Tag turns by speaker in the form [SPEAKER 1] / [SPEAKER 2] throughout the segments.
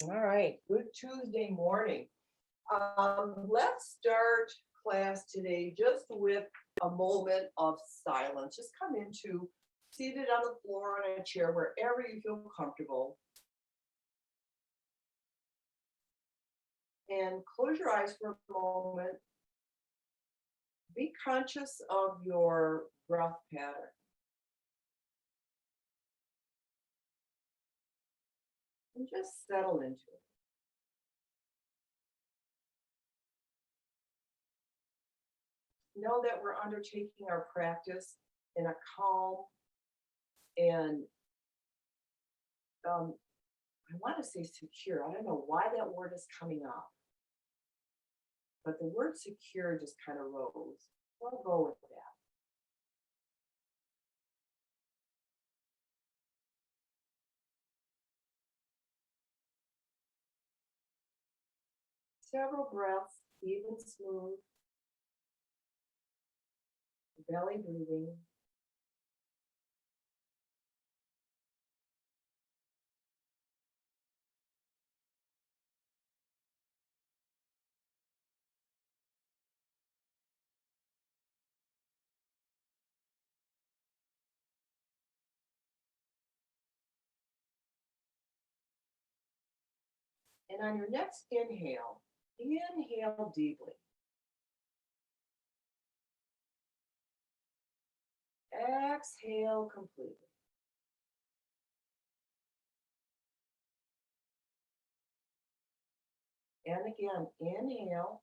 [SPEAKER 1] All right, good Tuesday morning. Let's start class today just with a moment of silence. Just come into seated on the floor on a chair, wherever you feel comfortable. And close your eyes for a moment. Be conscious of your breath pattern. And just settle into it. Know that we're undertaking our practice in a calm and I want to say secure. I don't know why that word is coming up, but the word secure just kind of rose. We'll go with that. Several breaths, even smooth, belly breathing. And on your next inhale, inhale deeply. Exhale completely. And again, inhale.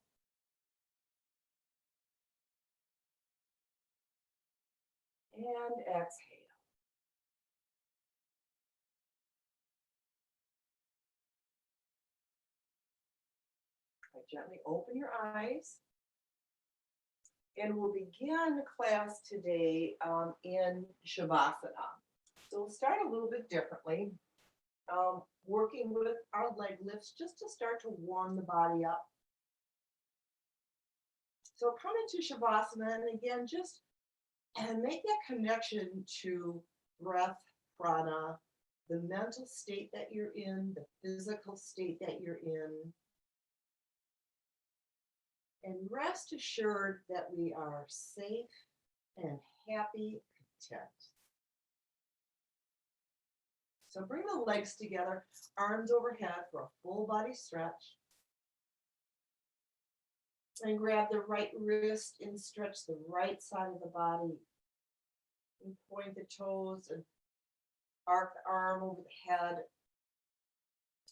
[SPEAKER 1] And exhale. Gently open your eyes. And we'll begin class today in Shavasana. So we'll start a little bit differently, working with our leg lifts just to start to warm the body up. So come into Shavasana, and again, just make that connection to breath, prana, the mental state that you're in, the physical state that you're in. And rest assured that we are safe and happy, content. So bring the legs together, arms overhead for a full body stretch. And grab the right wrist and stretch the right side of the body. And point the toes and arc the arm over the head.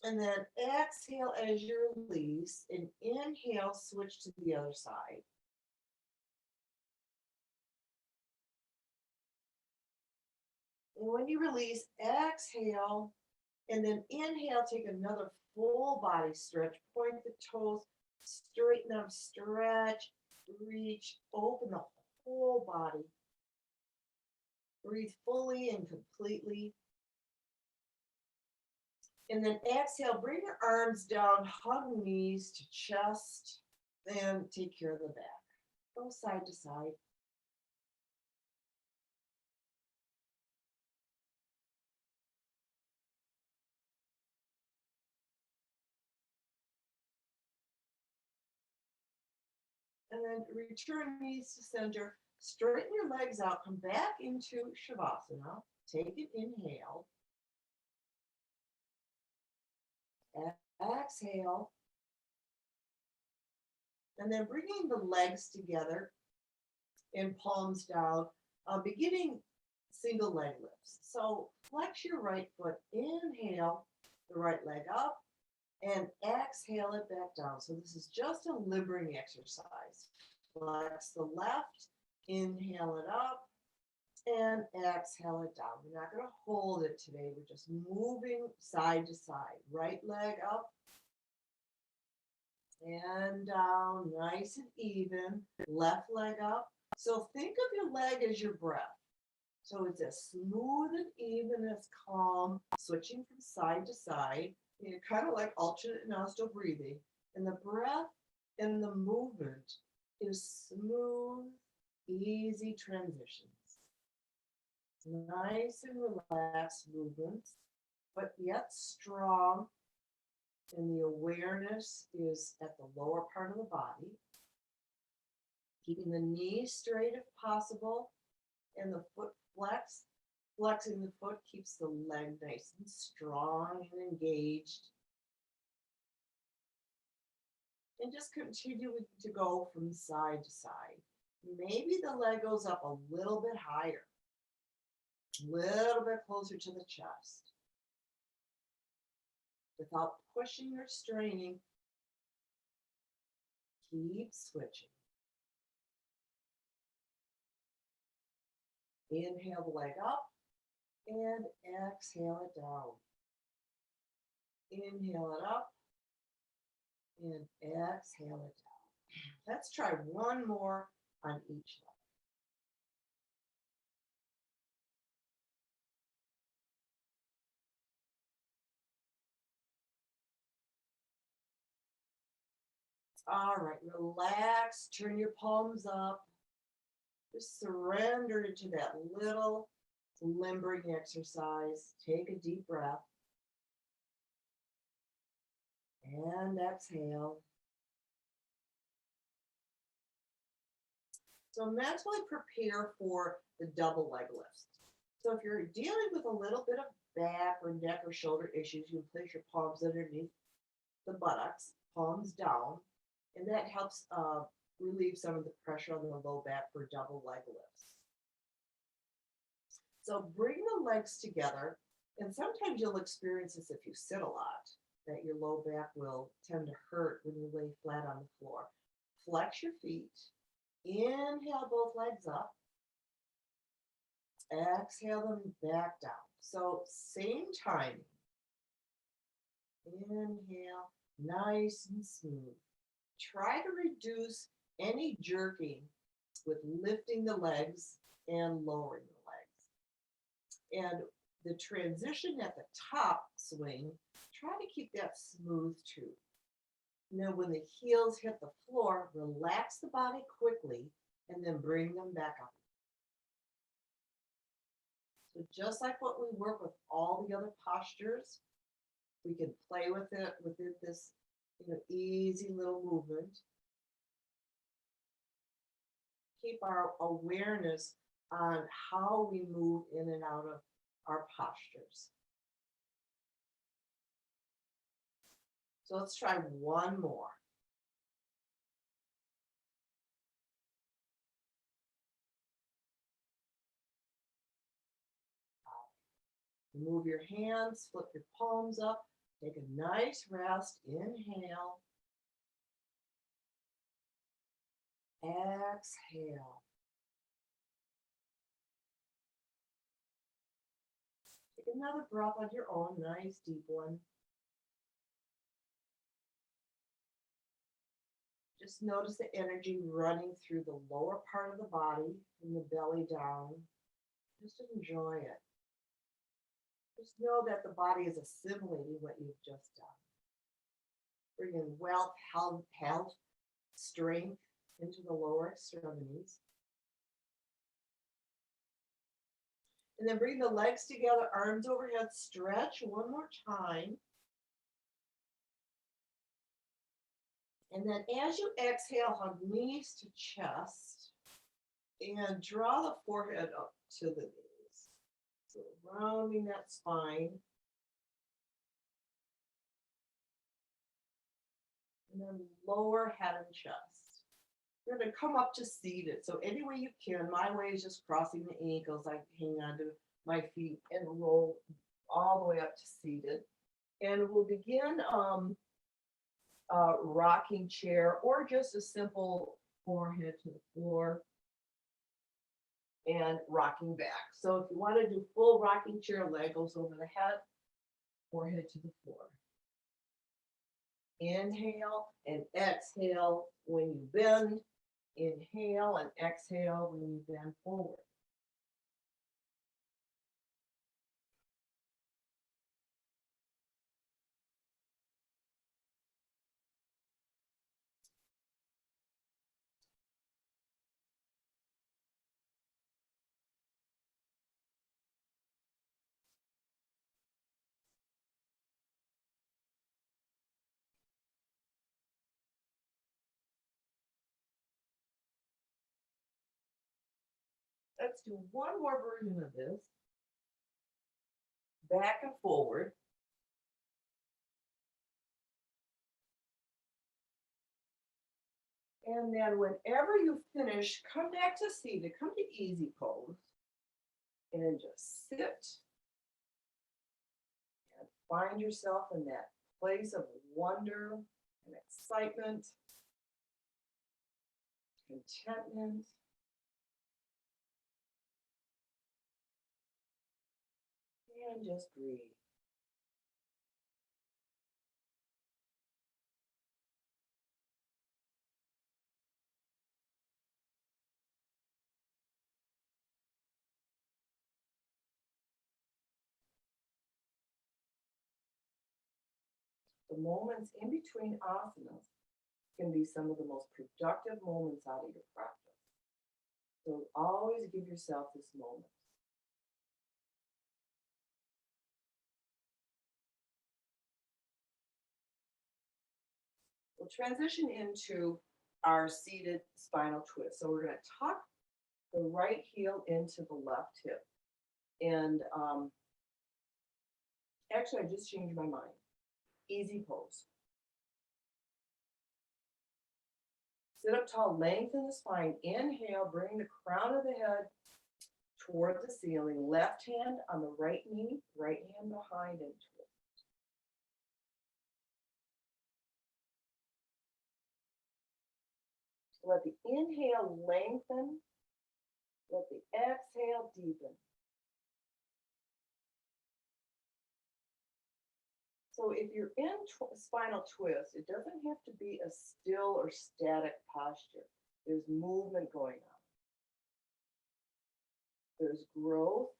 [SPEAKER 1] And then exhale as you release, and inhale, switch to the other side. And when you release, exhale, and then inhale, take another full body stretch. Point the toes, straighten them, stretch, reach, open the whole body. Breathe fully and completely. And then exhale, bring your arms down, hug knees to chest, and take care of the back. Go side to side. And then return knees to center. Straighten your legs out. Come back into Shavasana. Take an inhale. Exhale. And then bringing the legs together and palms down, beginning single leg lifts. So flex your right foot. Inhale the right leg up. And exhale it back down. So this is just a liberating exercise. Flex the left, inhale it up, and exhale it down. We're not going to hold it today. We're just moving side to side. Right leg up and down, nice and even. Left leg up. So think of your leg as your breath. So it's as smooth and even as calm, switching from side to side. You're kind of like alternate nostril breathing. And the breath and the movement is smooth, easy transitions. Nice and relaxed movements, but yet strong. And the awareness is at the lower part of the body, keeping the knees straight if possible, and the foot flexed. Flexing the foot keeps the leg nice and strong and engaged. And just continue to go from side to side. Maybe the leg goes up a little bit higher, a little bit closer to the chest. Without pushing or straining, keep switching. Inhale the leg up and exhale it down. Inhale it up and exhale it down. Let's try one more on each leg. All right, relax, turn your palms up. Just surrender into that little limbering exercise. Take a deep breath. And exhale. So mentally prepare for the double leg lifts. So if you're dealing with a little bit of back or neck or shoulder issues, you place your palms underneath the buttocks, palms down, and that helps relieve some of the pressure on the low back for double leg lifts. So bring the legs together, and sometimes you'll experience this if you sit a lot, that your low back will tend to hurt when you lay flat on the floor. Flex your feet, inhale both legs up, exhale them back down. So same timing. Inhale, nice and smooth. Try to reduce any jerking with lifting the legs and lowering the legs. And the transition at the top swing, try to keep that smooth too. Now when the heels hit the floor, relax the body quickly and then bring them back up. So just like what we work with all the other postures, we can play with it within this easy little movement. Keep our awareness on how we move in and out of our postures. So let's try one more. Move your hands, flip your palms up, take a nice rest, inhale, exhale. Take another breath on your own, nice deep one. Just notice the energy running through the lower part of the body, from the belly down. Just enjoy it. Just know that the body is assimilating what you've just done. Bring in wealth, health, strength into the lower extremities. And then bring the legs together, arms overhead, stretch one more time. And then as you exhale, hug knees to chest and draw the forehead up to the knees. So rounding that spine. And then lower head and chest. You're going to come up to seated. So any way you can. My way is just crossing the ankles. I hang onto my feet and roll all the way up to seated. And we'll begin rocking chair or just a simple forehead to the floor and rocking back. So if you want to do full rocking chair, leg goes over the head, forehead to the floor. Inhale and exhale when you bend. Inhale and exhale when you bend forward. let's do one more version of this. Back and forward. And then whenever you finish, come back to seated, come to easy pose. And just sit. And find yourself in that place of wonder and excitement, contentment. And just breathe. The moments in between asanas can be some of the most productive moments out of your practice. So always give yourself this moment. We'll transition into our seated spinal twist. So we're going to tuck the right heel into the left hip. And actually, I just changed my mind. Easy pose. Sit up tall, lengthen the spine. Inhale, bring the crown of the head toward the ceiling. Left hand on the right knee, right hand behind and twist. Let the inhale lengthen. Let the exhale deepen. So if you're in spinal twist, it doesn't have to be a still or static posture. There's movement going on. There's growth.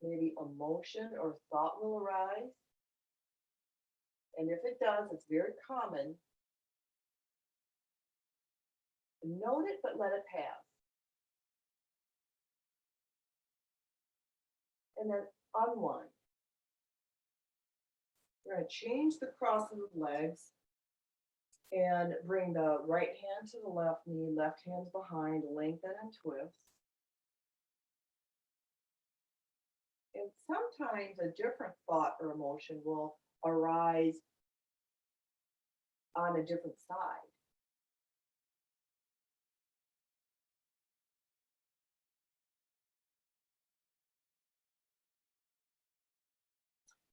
[SPEAKER 1] Maybe emotion or thought will arise. And if it does, it's very common. Note it, but let it pass. And then unwind. We're going to change the cross of the legs and bring the right hand to the left knee, left hand's behind, lengthen and twist. And sometimes a different thought or emotion will arise on a different side.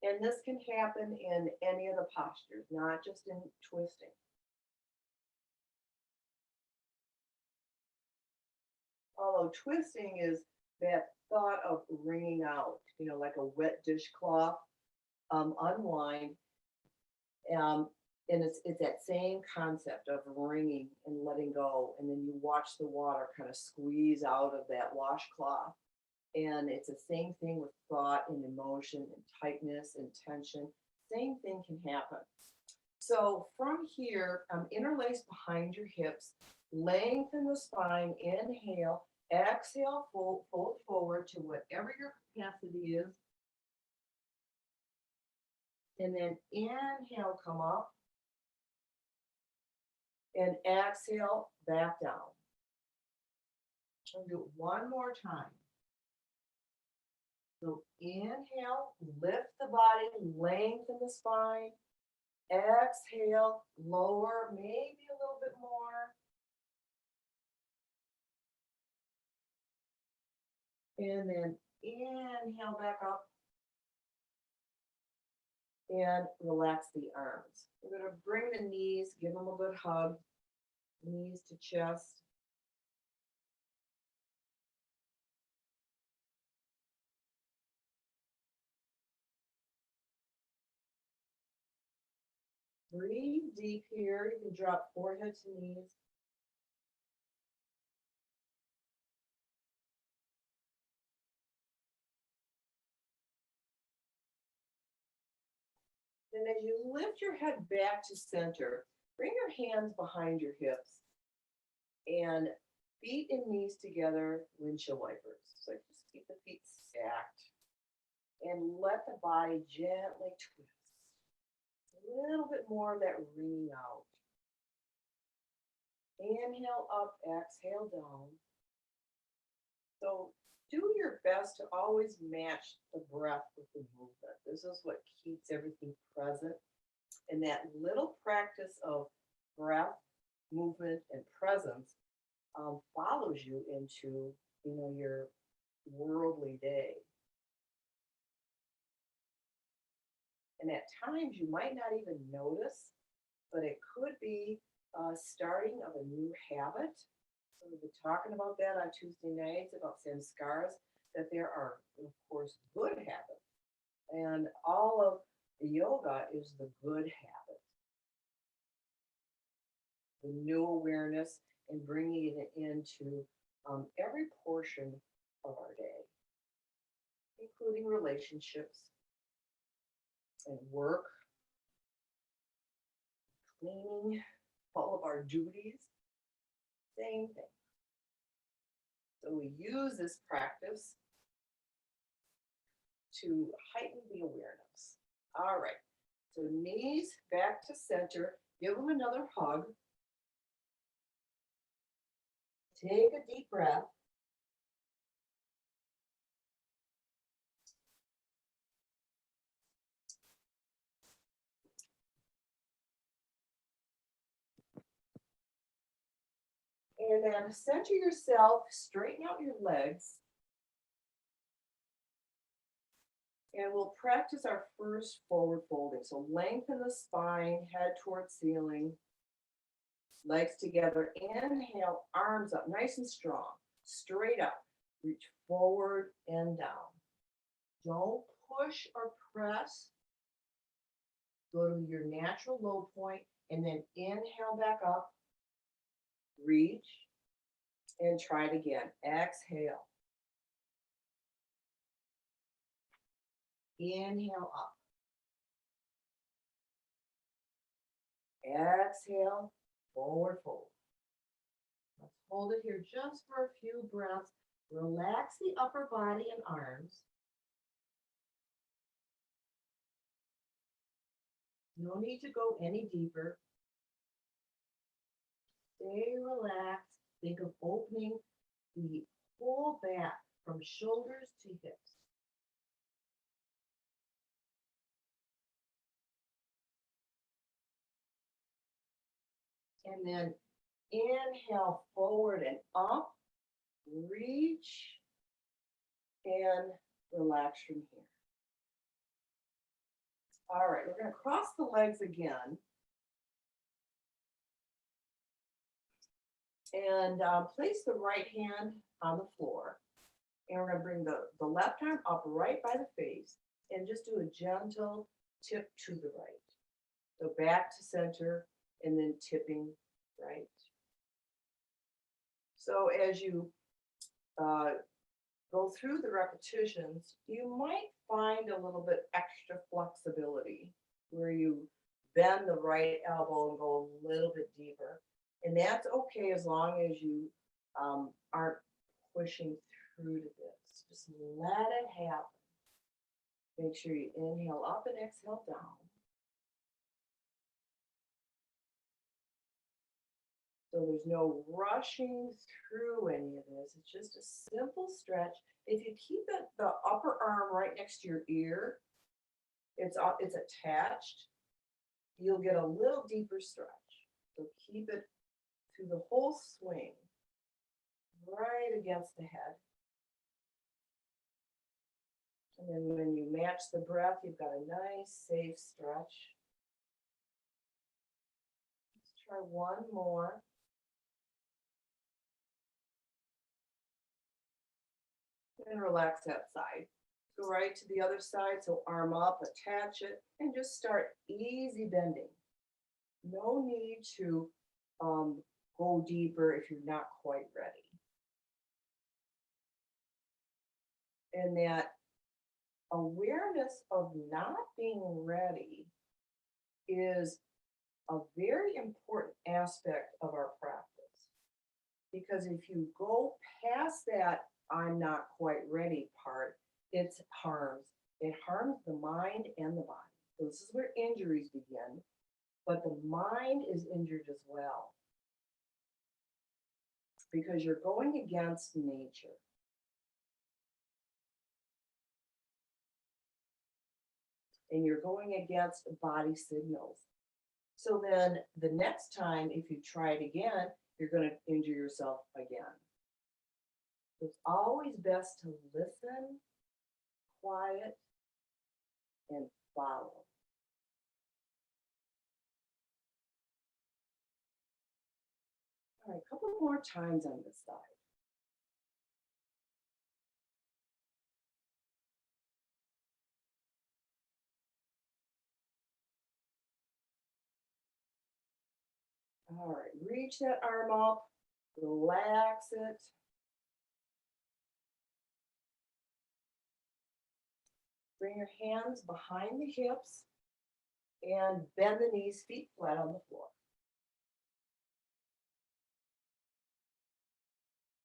[SPEAKER 1] And this can happen in any of the postures, not just in twisting. Although twisting is that thought of wringing out, like a wet dishcloth, unwind. And it's that same concept of wringing and letting go. And then you watch the water kind of squeeze out of that washcloth. And it's the same thing with thought and emotion and tightness and tension. Same thing can happen. So from here, interlace behind your hips, lengthen the spine, inhale, exhale, fold forward to whatever your capacity is. And then inhale, come up. And exhale, back down. And do it one more time. So inhale, lift the body, lengthen the spine. Exhale, lower, maybe a little bit more. And then inhale back up. And relax the arms. We're going to bring the knees, give them a good hug. Knees to chest. Breathe deep here. You can drop forehead to knees. Then as you lift your head back to center, bring your hands behind your hips and feet and knees together, windshield wipers. So just keep the feet stacked and let the body gently twist. A little bit more of that wringing out. inhale up, exhale down. So do your best to always match the breath with the movement. This is what keeps everything present. And that little practice of breath, movement, and presence follows you into, your worldly day. And at times you might not even notice, but it could be starting of a new habit. So we've been talking about that on Tuesday nights about samskaras, that there are, of course, good habits. And all of the yoga is the good habit. The new awareness and bringing it into every portion of our day, including relationships and work, cleaning, all of our duties, same thing. So we use this practice to heighten the awareness. All right, so knees back to center. Give them another hug. Take a deep breath. And then center yourself, straighten out your legs. And we'll practice our first forward folding. So lengthen the spine, head towards ceiling, legs together. Inhale, arms up, nice and strong, straight up. Reach forward and down. Don't push or press. Go to your natural low point and then inhale back up. Reach and try it again. Exhale. Inhale up. Exhale, forward fold. Let's hold it here just for a few breaths. Relax the upper body and arms. No need to go any deeper. Stay relaxed. Think of opening the whole back from shoulders to hips. And then inhale forward and up, reach, and relax from here. All right, we're going to cross the legs again. And place the right hand on the floor. And we're going to bring the left arm up right by the face and just do a gentle tip to the right. So back to center and then tipping right. So as you go through the repetitions, you might find a little bit extra flexibility where you bend the right elbow and go a little bit deeper. And that's okay as long as you aren't pushing through to this. Just let it happen. Make sure you inhale up and exhale down. So there's no rushing through any of this. It's just a simple stretch. If you keep the upper arm right next to your ear, it's attached, you'll get a little deeper stretch. So keep it through the whole swing, right against the head. And then when you match the breath, you've got a nice, safe stretch. Let's try one more. And relax that side. Go right to the other side, so arm up, attach it, and just start easy bending. No need to go deeper if you're not quite ready. And that awareness of not being ready is a very important aspect of our practice. Because if you go past that I'm not quite ready part, it harms the mind and the body. So this is where injuries begin, but the mind is injured as well. because you're going against nature. And you're going against body signals. So then the next time, if you try it again, you're going to injure yourself again. It's always best to listen, quiet, and follow. All right, a couple more times on this side. All right, reach that arm up, relax it. Bring your hands behind the hips and bend the knees, feet flat on the floor.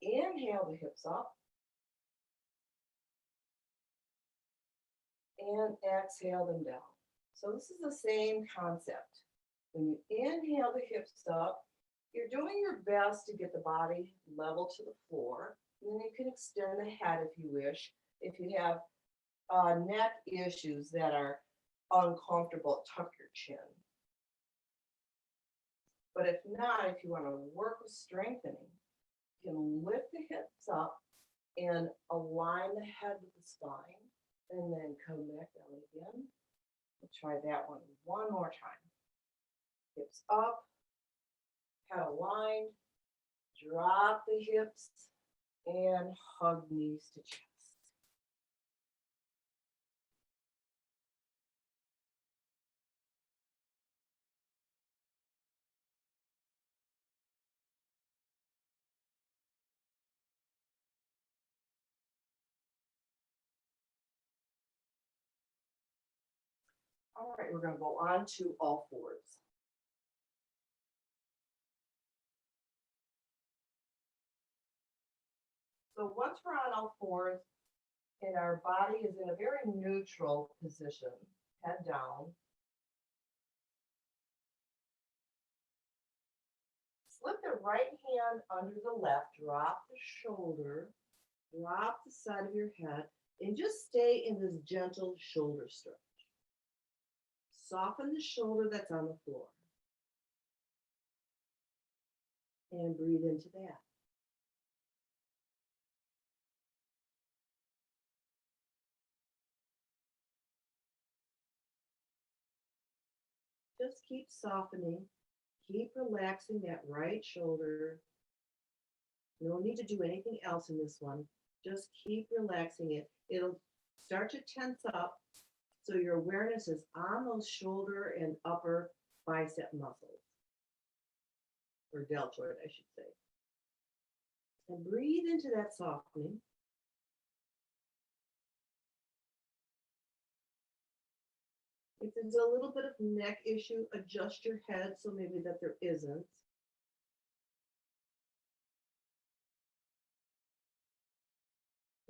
[SPEAKER 1] Inhale the hips up. And exhale them down. So this is the same concept. When you inhale the hips up, you're doing your best to get the body level to the floor. And then you can extend the head if you wish. If you have neck issues that are uncomfortable, tuck your chin. But if not, if you want to work with strengthening, you can lift the hips up and align the head with the spine, and then come back down again. We'll try that one more time. Hips up, head aligned, drop the hips, and hug knees to chest. All right, we're going to go on to all fours. So once we're on all fours and our body is in a very neutral position, head down, slip the right hand under the left, drop the shoulder, drop the side of your head, and just stay in this gentle shoulder stretch. Soften the shoulder that's on the floor. And breathe into that. Just keep softening. Keep relaxing that right shoulder. No need to do anything else in this one. Just keep relaxing it. It'll start to tense up, so your awareness is on those shoulder and upper bicep muscles, or deltoid, I should say. And breathe into that softening. If there's a little bit of neck issue, adjust your head so maybe that there isn't.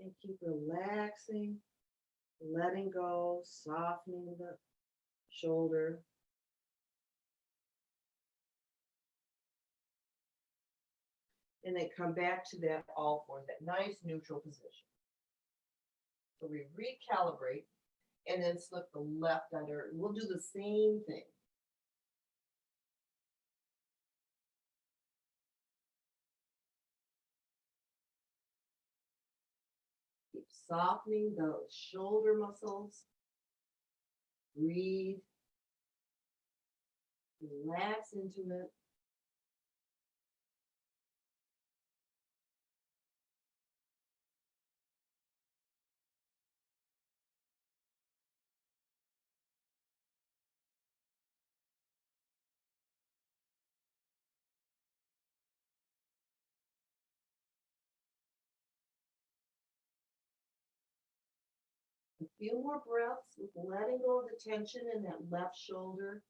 [SPEAKER 1] And keep relaxing, letting go, softening the shoulder. And then come back to that all fours, that nice neutral position. So we recalibrate and then slip the left under. We'll do the same thing. Keep softening those shoulder muscles. Breathe. Relax into it. A few more breaths with letting go of the tension in that left shoulder.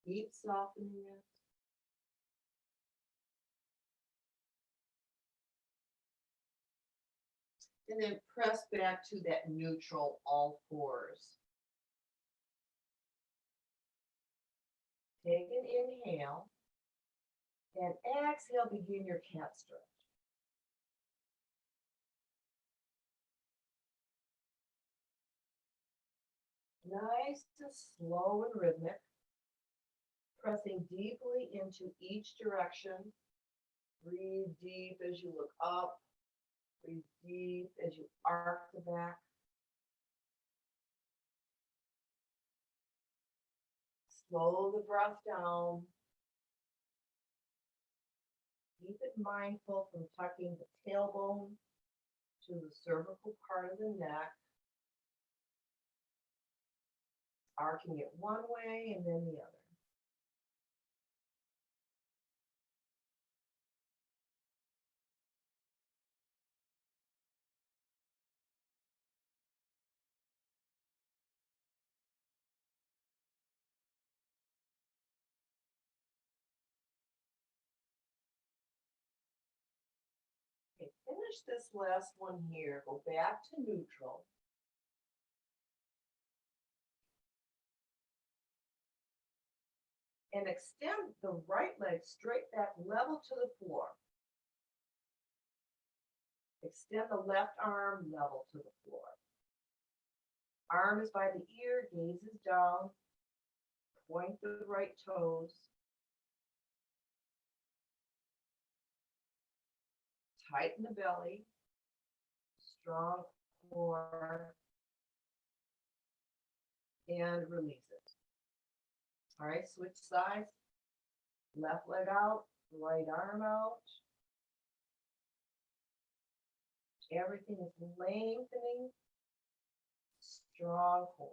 [SPEAKER 1] Keep softening it. And then press back to that neutral all fours. inhale. And exhale, begin your cat stretch. Nice and slow and rhythmic. Pressing deeply into each direction. Breathe deep as you look up. Breathe deep as you arc the back. Slow the breath down. Keep it mindful from tucking the tailbone to the cervical part of the neck. Arcing it one way and then the other. Okay, finish this last one here. Go back to neutral. And extend the right leg straight back level to the floor. Extend the left arm level to the floor. Arm is by the ear, gaze is down. Point the right toes. Tighten the belly. Strong core. And release it. All right, switch sides. Left leg out, right arm out. Everything is lengthening. Strong core.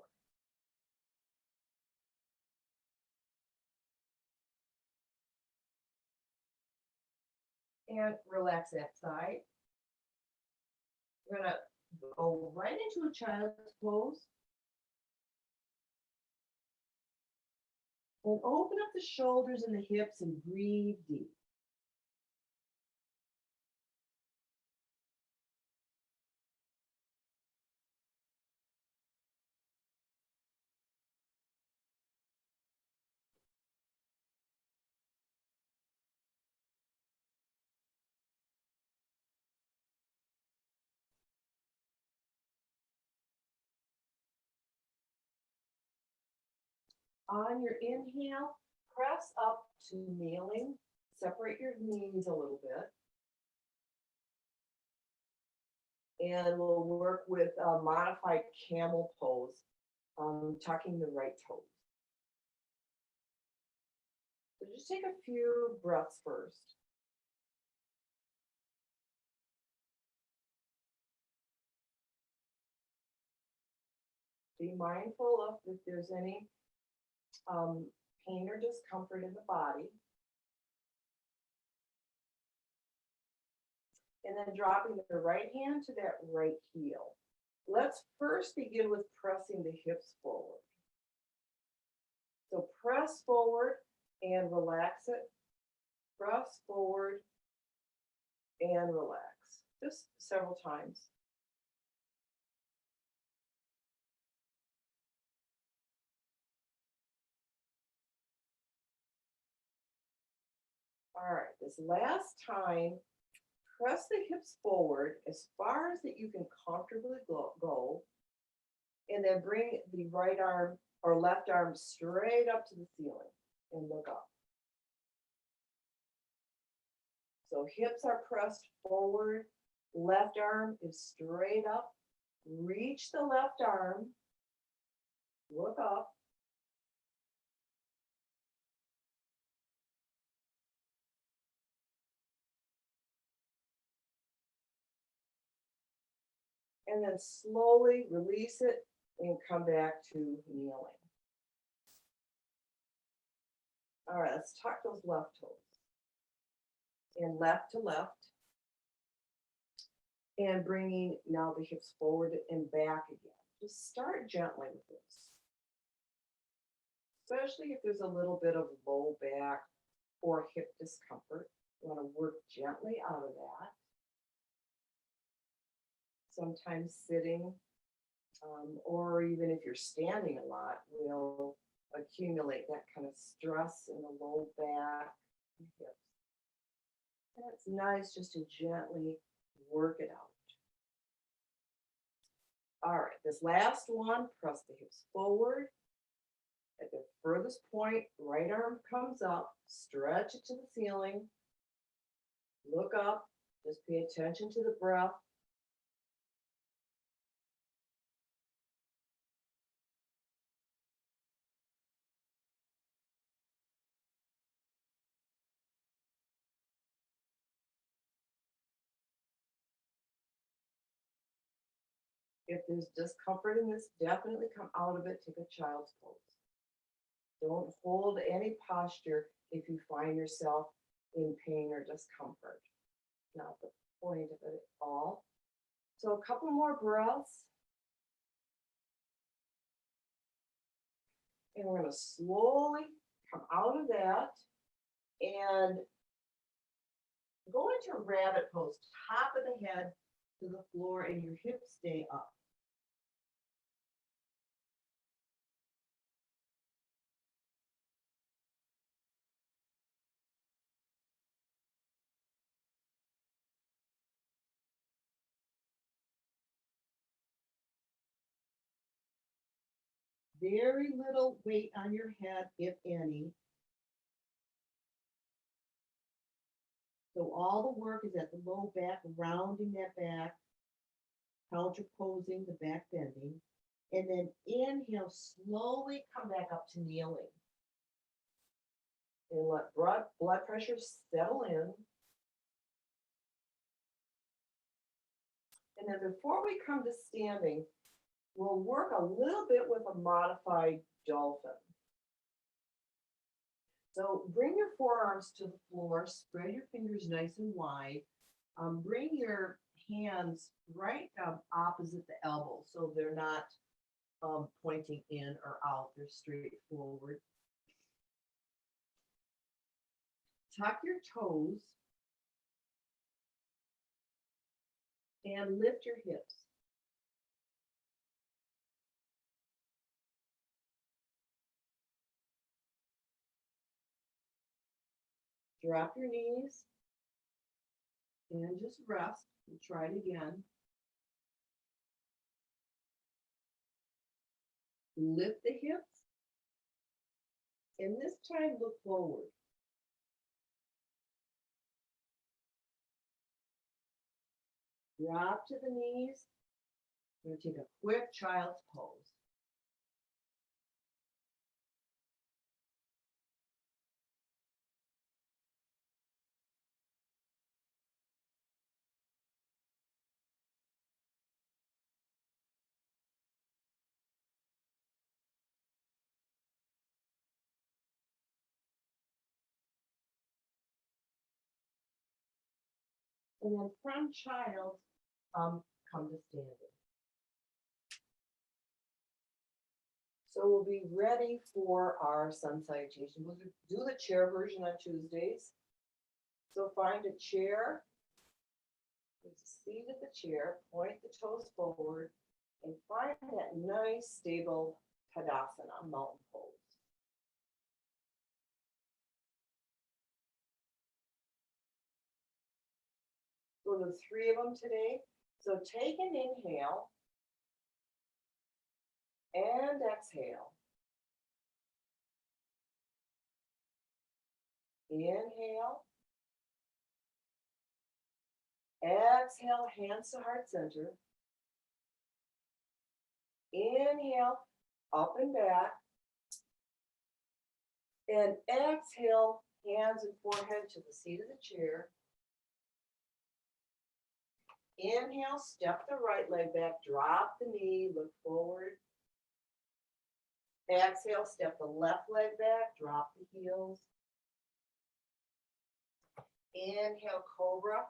[SPEAKER 1] And relax that side. We're going to go right into a child's pose. And open up the shoulders and the hips and breathe deep. On your inhale, press up to kneeling. Separate your knees a little bit. And we'll work with a modified camel pose, tucking the right toes. So just take a few breaths first. Be mindful of if there's any pain or discomfort in the body. And then dropping the right hand to that right heel. Let's first begin with pressing the hips forward. So press forward and relax it. Press forward and relax. Just several times. All right, this last time, press the hips forward as far as that you can comfortably go, and then bring the right arm or left arm straight up to the ceiling and look up. So hips are pressed forward, left arm is straight up. Reach the left arm, look up. And then slowly release it and come back to kneeling. All right, let's tuck those left toes. And left to left. And bringing now the hips forward and back again. Just start gently with this. Especially if there's a little bit of low back or hip discomfort. You want to work gently out of that. Sometimes sitting, or even if you're standing a lot, will
[SPEAKER 2] accumulate that kind of stress in the low back and hips. And it's nice just to gently work it out. All right, this last one, press the hips forward. At the furthest point, right arm comes up, stretch it to the ceiling. Look up, just pay attention to the breath. If there's discomfort in this, definitely come out of it, take a child's pose. Don't hold any posture if you find yourself in pain or discomfort. Not the point of it at all. So a couple more breaths. And we're going to slowly come out of that and go into rabbit pose, top of the head to the floor and your hips stay up. Very little weight on your head, if any. So all the work is at the low back, rounding that back, counterposing the back bending. And then inhale, slowly come back up to kneeling. And let blood pressure settle in. And then before we come to standing, we'll work a little bit with a modified dolphin. So bring your forearms to the floor, spread your fingers nice and wide. Bring your hands right opposite the elbow, so they're not pointing in or out, they're straight forward. Tuck your toes and lift your hips. Drop your knees and just rest and try it again. Lift the hips and this time look forward. Drop to the knees. We're going to take a quick child's pose. And then from child, come to standing. So we'll be ready for our sun salutation. We'll do the chair version on Tuesdays. So find a chair, seat at the chair, point the toes forward, and find that nice, stable Tadasana, mountain pose. So the three of them today. So take an inhale and exhale. Inhale. Exhale, hands to heart center. Inhale, up and back. And exhale, hands and forehead to the seat of the chair. Inhale, step the right leg back, drop the knee, look forward. Exhale, step the left leg back, drop the heels. Inhale, cobra.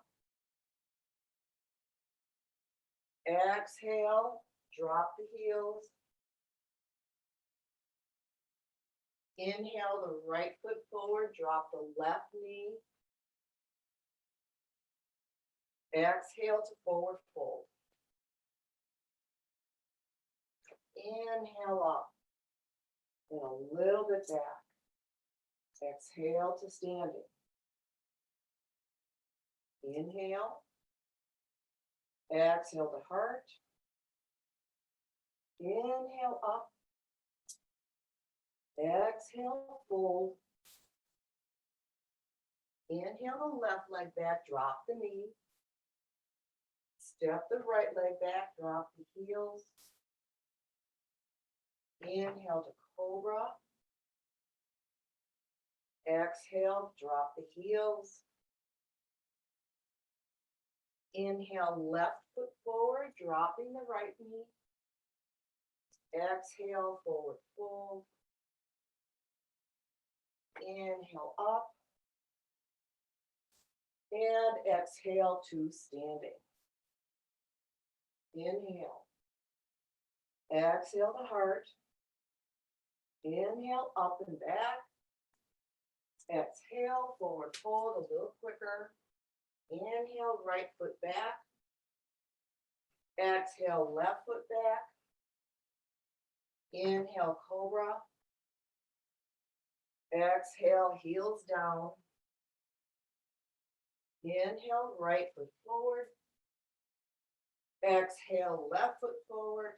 [SPEAKER 2] Exhale, drop the heels. Inhale the right foot forward, drop the left knee. Exhale to forward fold. Inhale up. and a little bit back. Exhale to standing. Inhale. Exhale to heart. Inhale up. Exhale, fold. Inhale the left leg back, drop the knee. Step the right leg back, drop the heels. Inhale to cobra. Exhale, drop the heels. Inhale, left foot forward, dropping the right knee. Exhale, forward fold. Inhale up. And exhale to standing. Inhale. Exhale to heart. Inhale up and back. Exhale, forward fold a little quicker. Inhale, right foot back. Exhale, left foot back. Inhale, cobra. Exhale, heels down. Inhale, right foot forward. Exhale, left foot forward.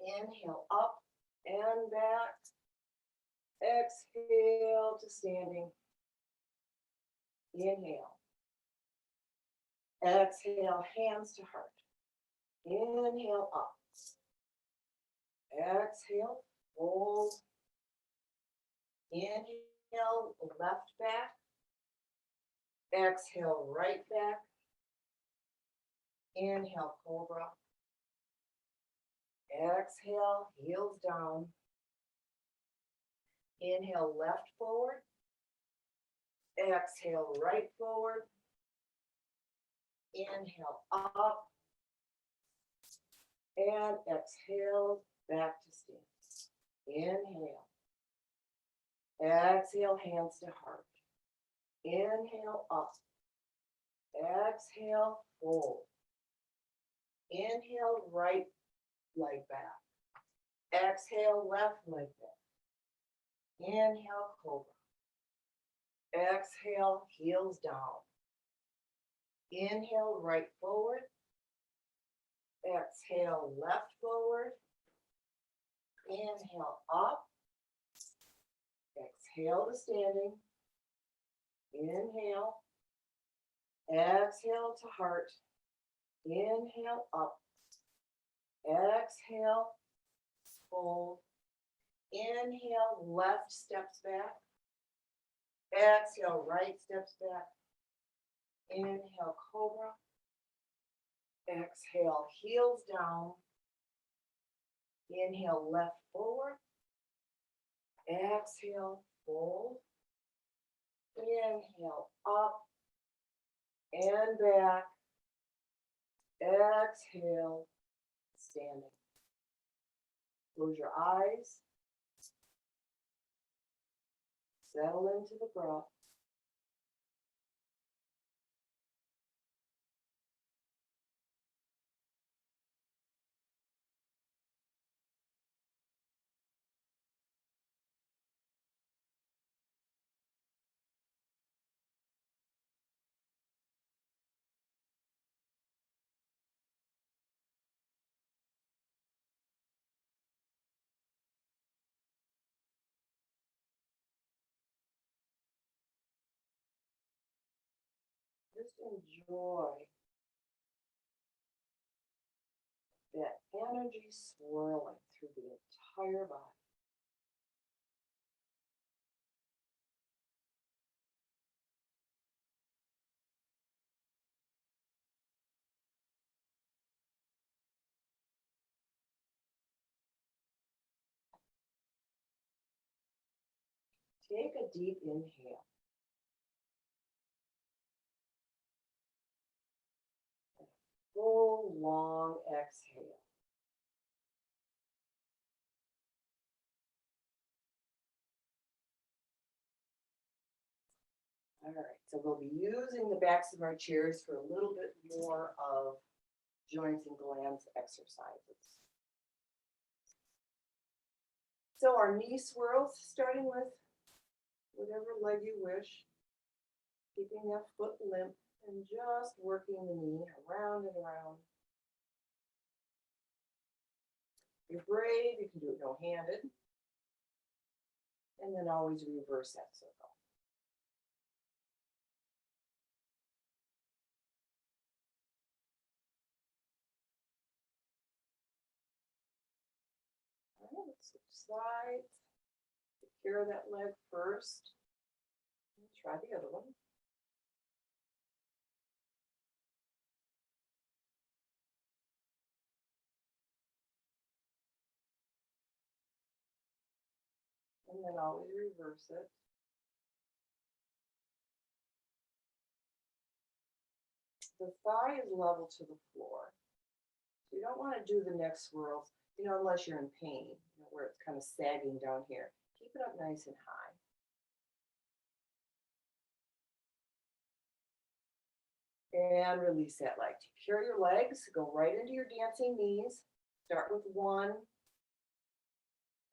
[SPEAKER 2] Inhale, up and back. Exhale to standing. Inhale. Exhale, hands to heart. Inhale, up. Exhale, fold. Inhale, left back. Exhale, right back. Inhale, cobra. Exhale, heels down. Inhale, left forward. Exhale, right forward. Inhale, up. And exhale, back to stand. Inhale. Exhale, hands to heart. Inhale, up. Exhale, fold. Inhale, right leg back. Exhale, left leg back. Inhale, cobra. Exhale, heels down. Inhale, right forward. Exhale, left forward. Inhale, up. Exhale to standing. Inhale. Exhale to heart. Inhale, up. Exhale, fold. Inhale, left steps back. Exhale, right steps back. Inhale, cobra. Exhale, heels down. Inhale, left forward. Exhale, fold. Inhale, up and back. Exhale, standing. Close your eyes. Settle into the breath. Just enjoy that energy swirling through the entire body. Take a deep inhale. Full, long exhale. All right, so we'll be using the backs of our chairs for a little bit more of joints and glands exercises. So our knee swirls, starting with whatever leg you wish, keeping that foot limp and just working the knee around and around. If you're brave, you can do it no-handed. And then always reverse that circle. All right, let's switch sides. Secure that leg first. And try the other one. And then always reverse it. The thigh is level to the floor. So you don't want to do the neck swirls, unless you're in pain, where it's kind of sagging down here. Keep it up nice and high. And release that leg. Secure your legs, go right into your dancing knees. Start with one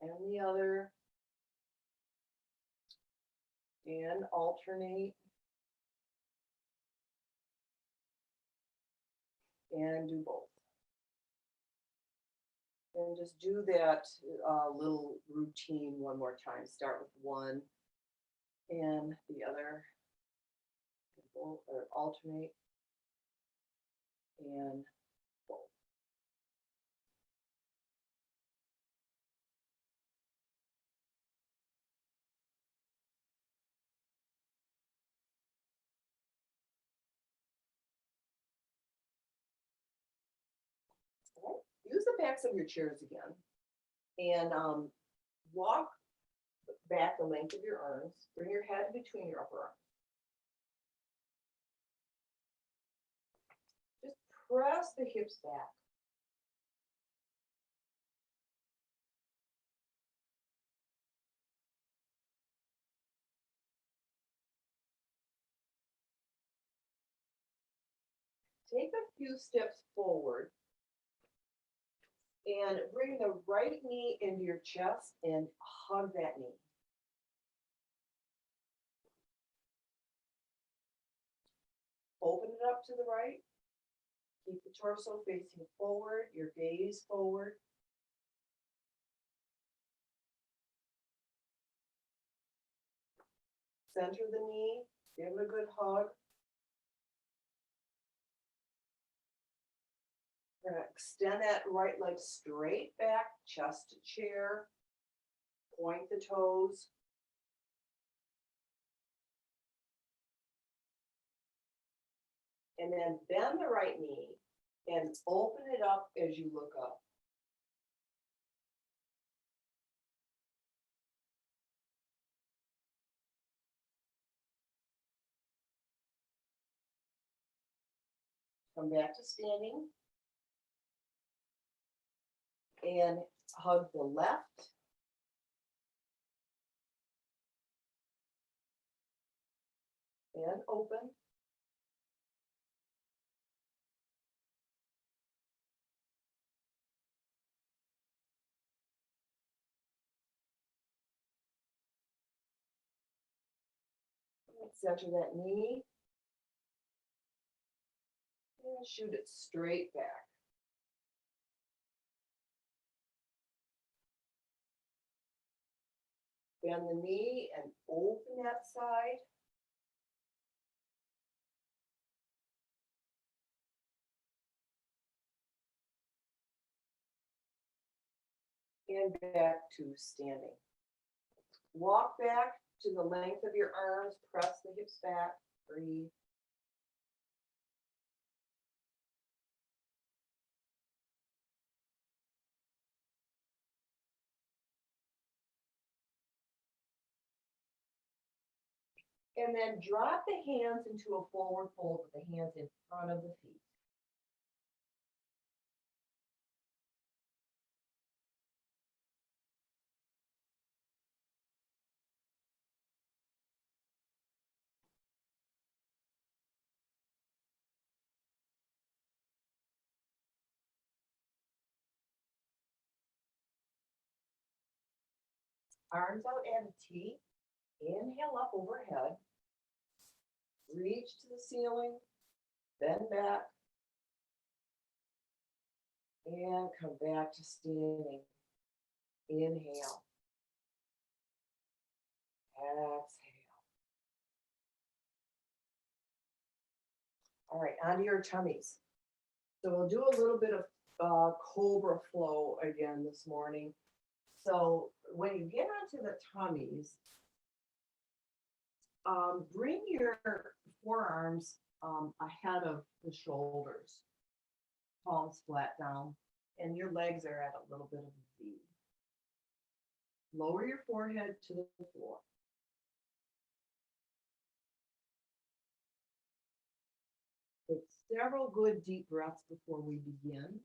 [SPEAKER 2] and the other. And alternate. And do both. And just do that little routine one more time. Start with one and the other. Or alternate. And both. Right. Use the backs of your chairs again and walk back the length of your arms. Bring your head between your upper arms. Just press the hips back. Take a few steps forward and bring the right knee into your chest and hug that knee. Open it up to the right. Keep the torso facing forward, your gaze forward. Center the knee, give it a good hug. We're going to extend that right leg straight back, chest to chair. Point the toes. And then bend the right knee and open it up as you look up. Come back to standing. And hug the left. And open. Center that knee. And shoot it straight back. Bend the knee and open that side. And back to standing. Walk back to the length of your arms, press the hips back, breathe. And then drop the hands into a forward fold with the hands in front of the feet. Arms out at a T. Inhale up overhead. Reach to the ceiling. Bend back. And come back to standing. Inhale. Exhale. All right, onto your tummies. So we'll do a little bit of Cobra Flow again this morning. So when you get onto the tummies, bring your forearms ahead of the shoulders, palms flat down, and your legs are at a little bit of a V. Lower your forehead to the floor. Take several good deep breaths before we begin.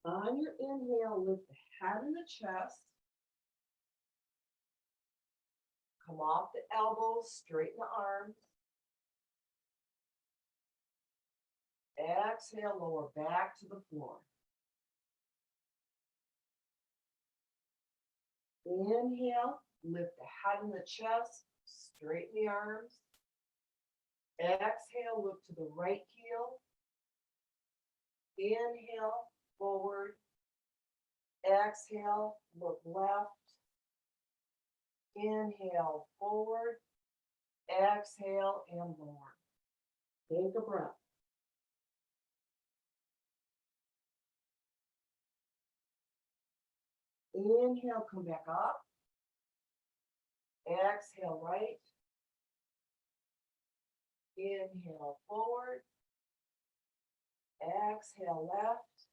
[SPEAKER 2] On your inhale, lift the head and the chest. Come off the elbows, straighten the arms. Exhale, lower back to the floor. Inhale, lift the head and the chest, straighten the arms. Exhale, look to the right heel. Inhale, forward. Exhale, look left. Inhale, forward. Exhale, and lower. Take a breath. Inhale, come back up. Exhale, right. Inhale, forward. Exhale, left.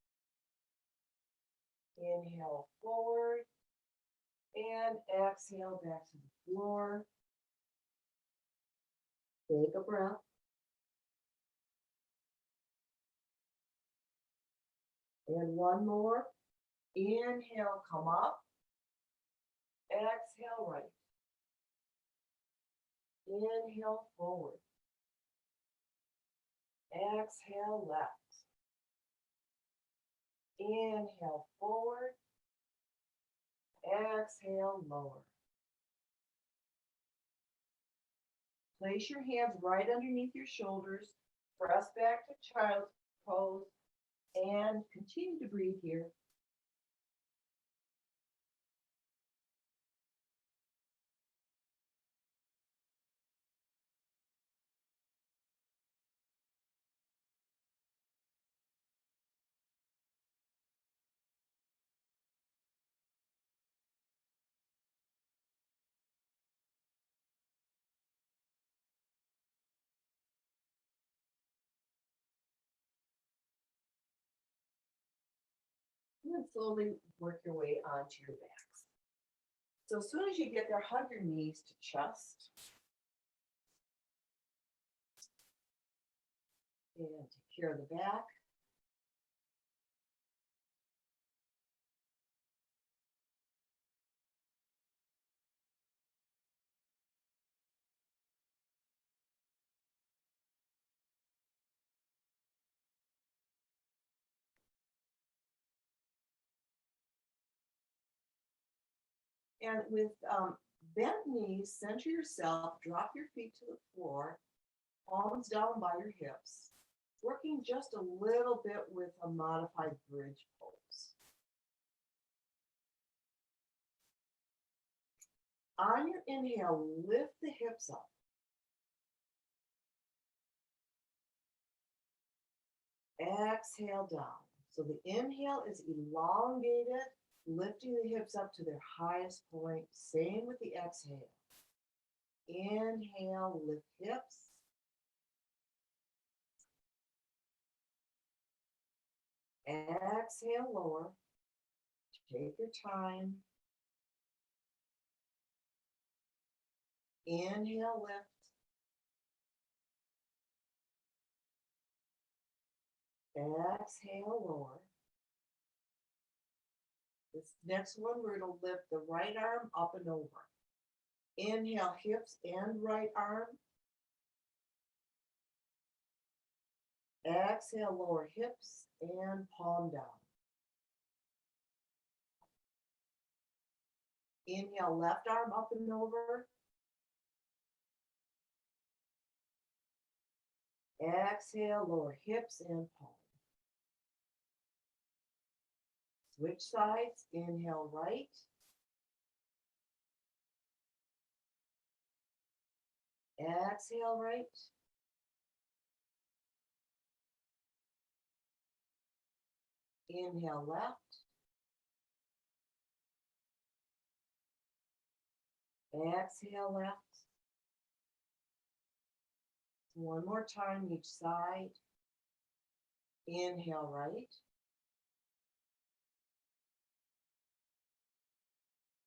[SPEAKER 2] Inhale, forward. And exhale, back to the floor. Take a breath. And one more. Inhale, come up. Exhale, right. Inhale, forward. Exhale, left. Inhale, forward. Exhale, lower. Place your hands right underneath your shoulders. Press back to child's pose. And continue to breathe here. And then slowly work your way onto your backs. So as soon as you get there, hug your knees to chest. And take care of the back. And with bent knees, center yourself, drop your feet to the floor, palms down by your hips, working just a little bit with a modified bridge pose. On your inhale, lift the hips up. Exhale down. So the inhale is elongated, lifting the hips up to their highest point. Same with the exhale. Inhale, lift hips. Exhale, lower. Take your time. Inhale, lift. Exhale, lower.
[SPEAKER 1] This next one, we're going to lift the right arm up and over. Inhale, hips and right arm. Exhale, lower hips and palm down. Inhale, left arm up and over. Exhale, lower hips and palm. Switch sides. Inhale, right. Exhale, right. Inhale, left. Exhale, left. One more time each side. Inhale, right.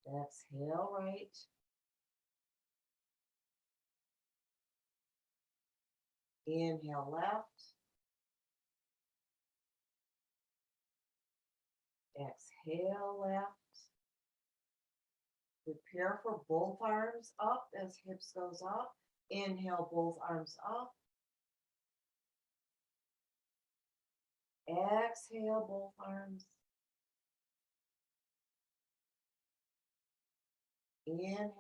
[SPEAKER 1] Exhale, right. Inhale, left. Exhale, left. Prepare for both arms up as hips goes up. Inhale, both arms up. Exhale, both arms. Inhale.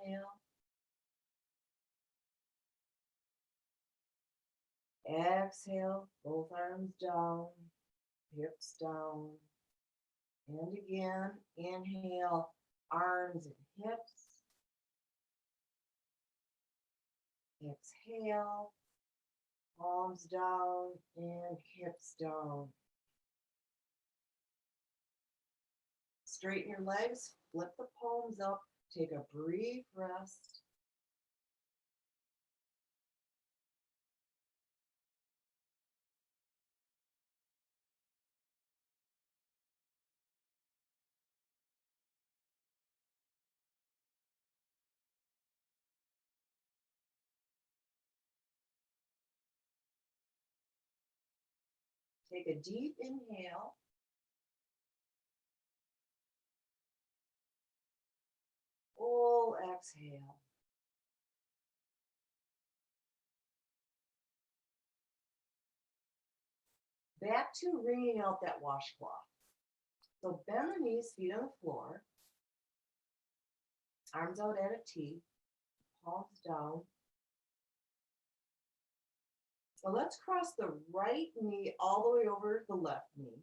[SPEAKER 1] Exhale, both arms down, hips down. And again, inhale, arms and hips. Exhale, palms down and hips down. Straighten your legs, flip the palms up, take a brief rest. Take a deep inhale. Full exhale. Back to wringing out that washcloth. So bend the knees, feet on the floor. Arms out at a T. Palms down. So let's cross the right knee all the way over the left knee.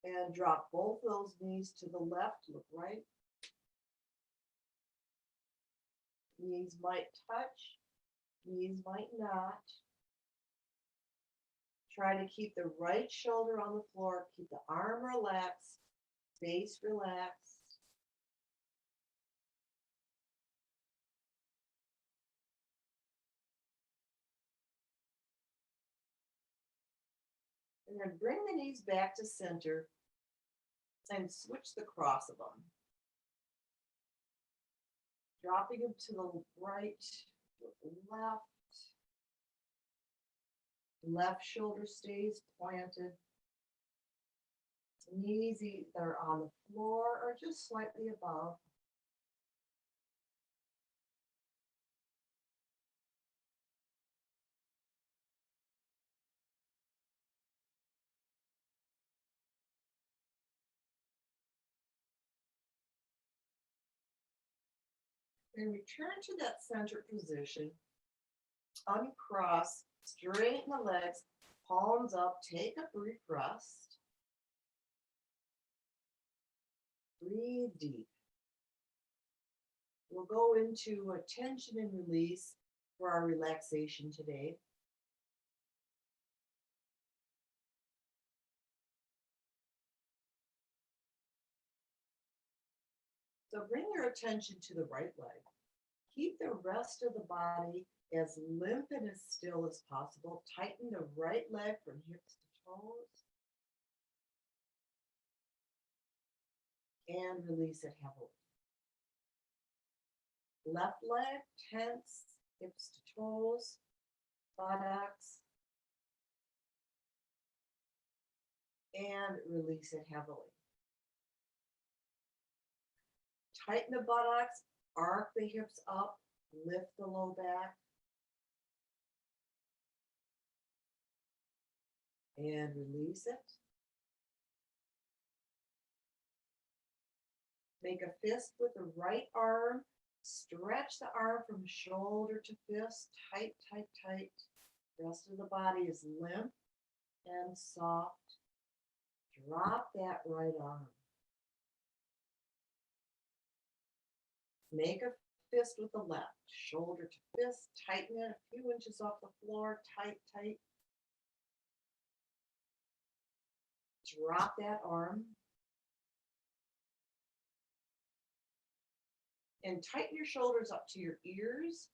[SPEAKER 1] And drop both those knees to the left. Look right. Knees might touch. Knees might not. Try to keep the right shoulder on the floor. Keep the arm relaxed. Face relaxed. And then bring the knees back to center and switch the cross of them. Dropping them to the right, to the left. Left shoulder stays planted. Knees either on the floor or just slightly above. And return to that center position. Uncross, straighten the legs, palms up, take a brief rest. Breathe deep. We'll go into a tension and release for our relaxation today. So bring your attention to the right leg. Keep the rest of the body as limp and as still as possible. Tighten the right leg from hips to toes. And release it heavily. Left leg, tense, hips to toes, buttocks. And release it heavily. Tighten the buttocks, arc the hips up, lift the low back. And release it. Make a fist with the right arm. Stretch the arm from shoulder to fist. Tight, tight, tight. The rest of the body is limp and soft. Drop that right arm. Make a fist with the left. Shoulder to fist. Tighten it a few inches off the floor. Tight, tight. Drop that arm. And tighten your shoulders up to your ears.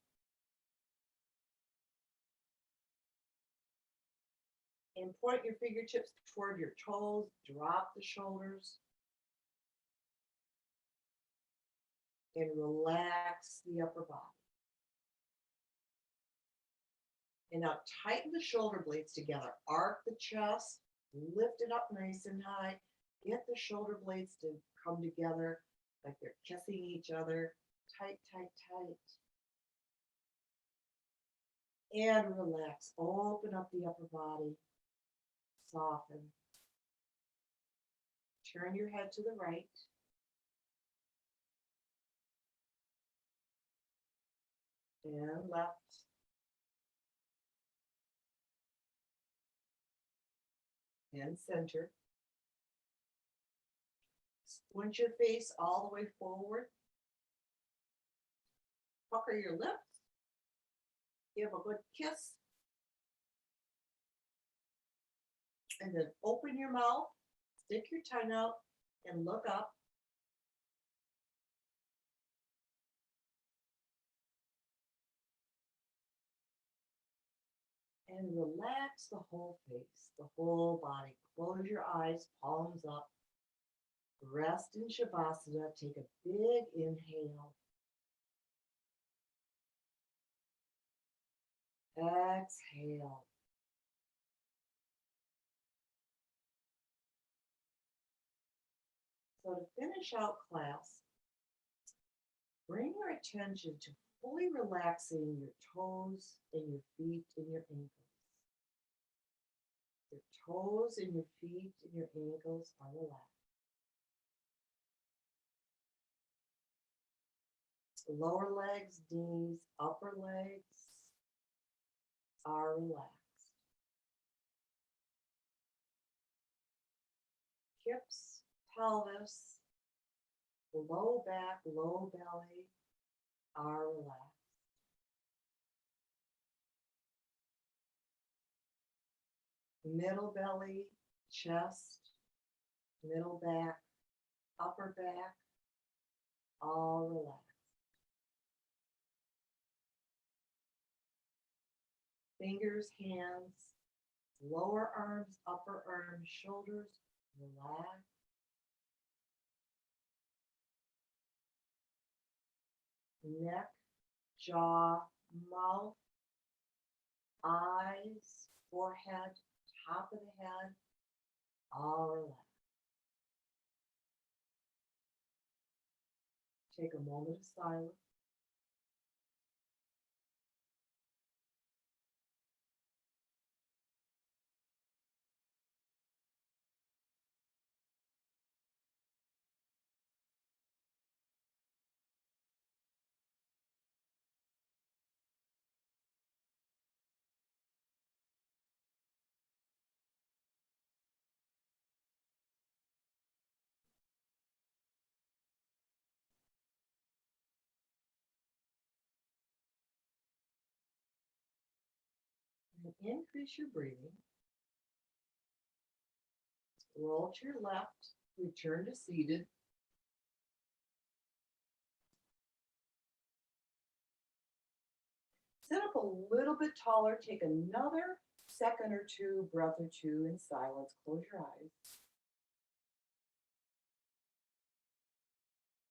[SPEAKER 1] And point your fingertips toward your toes. Drop the shoulders. And relax the upper body. And now tighten the shoulder blades together. Arc the chest. Lift it up nice and high. Get the shoulder blades to come together like they're kissing each other. Tight, tight, tight. And relax. Open up the upper body. Soften. Turn your head to the right. And left. And center. Squint your face all the way forward. Pucker your lips. Give a good kiss. And then open your mouth, stick your tongue out, and look up. And relax the whole face, the whole body. Close your eyes, palms up. Rest in Shavasana. Take a big inhale. Exhale. So to finish out class, bring your attention to fully relaxing your toes and your feet and your ankles. Your toes and your feet and your ankles are relaxed. Lower legs, knees, upper legs are relaxed. Hips, pelvis, low back, low belly are relaxed. Middle belly, chest, middle back, upper back, all relaxed. Fingers, hands, lower arms, upper arms, shoulders, relax. Neck, jaw, mouth, eyes, forehead, top of the head, all relaxed. Take a moment of silence. And increase your breathing. Roll to your left, return to seated. Sit up a little bit taller, take another second or two, breath or two in silence. Close your eyes.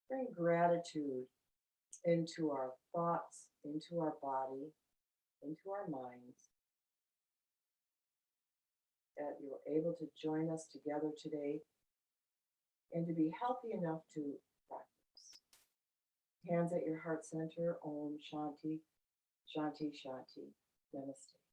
[SPEAKER 1] Bring gratitude into our thoughts, into our body, into our minds. That you were able to join us together today and to be healthy enough to practice.
[SPEAKER 2] Hands at your heart center. Om Shanti, Shanti, Shanti. Namaste.